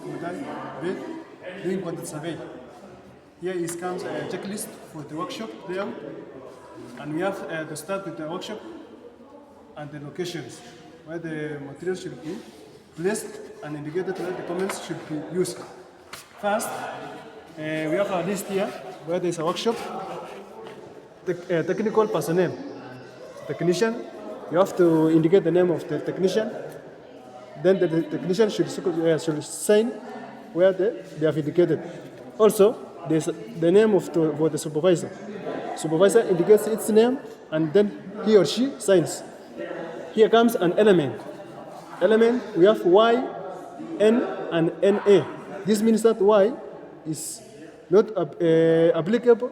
Mutai Bed doing quantity survey. Here is comes a checklist for the workshop layout, and we have to start with the workshop and the locations where the materials should be placed and indicated where the comments should be used. First, we have a list here where there is a workshop, technical personnel, technician. You have to indicate the name of the technician. Then the technician should sign where they have indicated. Also, there's the name of for the supervisor. Supervisor indicates its name, and then he or she signs. Here comes an element. Element, we have Y, N, and NA. This means that Y is not applicable,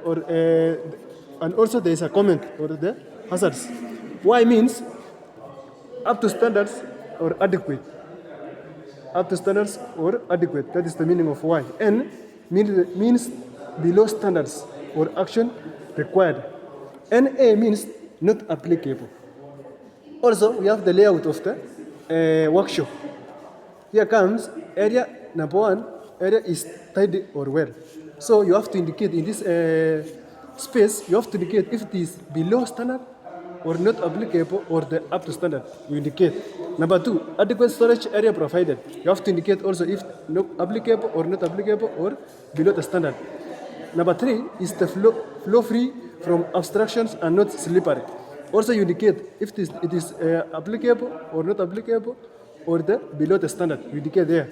or and also there is a comment or the hazards. Y means up to standards or adequate. Up to standards or adequate. That is the meaning of Y. N means below standards or action required. NA means not applicable. Also, we have the layout of the workshop. Here comes area number 1. Area is tidy or well. So you have to indicate in this space, you have to indicate if it is below standard or not applicable or the up to standard. You indicate. Number 2, adequate storage area provided. You have to indicate also if not applicable or not applicable or below the standard. Number 3 is the flow free from obstructions and not slippery. Also you indicate if it is applicable or not applicable or the below the standard. You indicate there.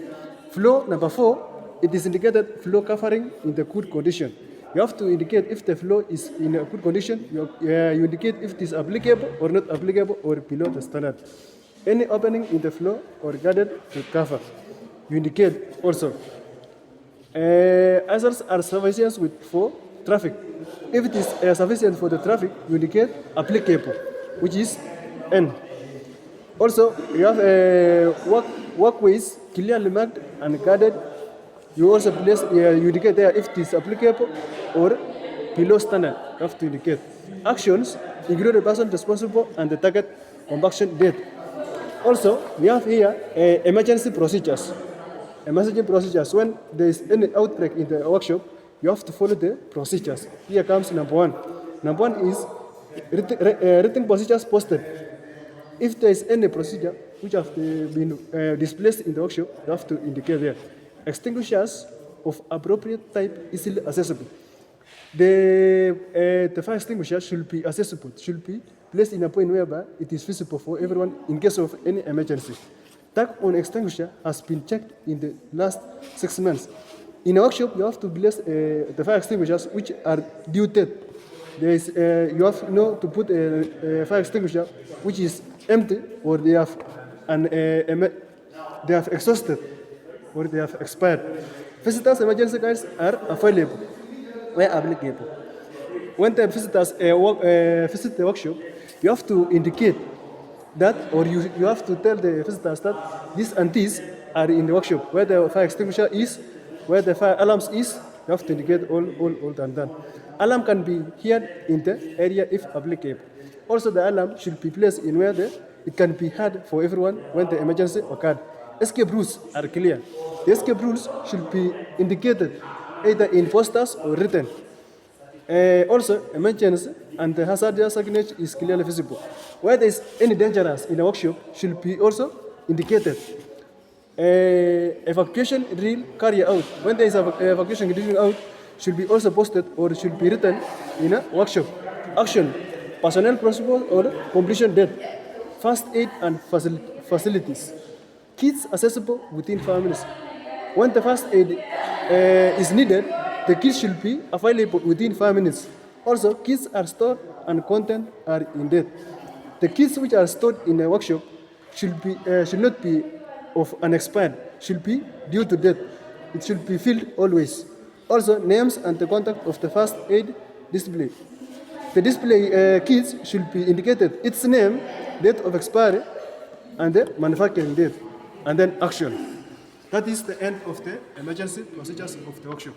Flow number 4, it is indicated flow covering in the good condition. You have to indicate if the flow is in a good condition. You indicate if it is applicable or not applicable or below the standard. Any opening in the flow or guarded to cover. You indicate also. Hazards are sufficient for traffic. If it is sufficient for the traffic, you indicate applicable, which is N. Also, you have walkways clearly marked and guarded. You also place, you indicate there if it is applicable or below standard. You have to indicate. Actions include the person responsible and the target compaction date. Also, we have here emergency procedures. Emergency procedures. When there is any outbreak in the workshop, you have to follow the procedures. Here comes number 1. Number 1 is written procedures posted. If there is any procedure which have been displaced in the workshop, you have to indicate there. Extinguishers of appropriate type easily accessible. The fire extinguisher should be accessible, should be placed in a point whereby it is visible for everyone in case of any emergency. Tag on extinguisher has been checked in the last 6 months. In a workshop, you have to place the fire extinguishers which are dated. There is, you have to put a fire extinguisher which is empty or they have exhausted or they have expired. Visitors' emergency guides are available where applicable. When the visitors visit the workshop, you have to indicate that, or you have to tell the visitors that this and this are in the workshop, where the fire extinguisher is, where the fire alarms is. You have to indicate all done. Alarm can be heard in the area if applicable. Also, the alarm should be placed in where it can be heard for everyone when the emergency occurred. Escape rules are clear. The escape rules should be indicated either in posters or written. Also, emergency and the hazardous signage is clearly visible. Where there is any dangerous in a workshop should be also indicated. Evacuation drill carry out. When there is evacuation drill out, should be also posted or should be written in a workshop. Action, personnel principle or completion date. First aid and facilities. Kits accessible within 5 minutes. When the first aid is needed, the kits should be available within 5 minutes. Also, kits are stored and content are in date. The kits which are stored in a workshop should not be of unexpired, should be due to date. It should be filled always. Also, names and the contact of the first aid display. The display kits should be indicated its name, date of expiry, and the manufacturing date, and then action. That is the end of the emergency procedures of the workshop.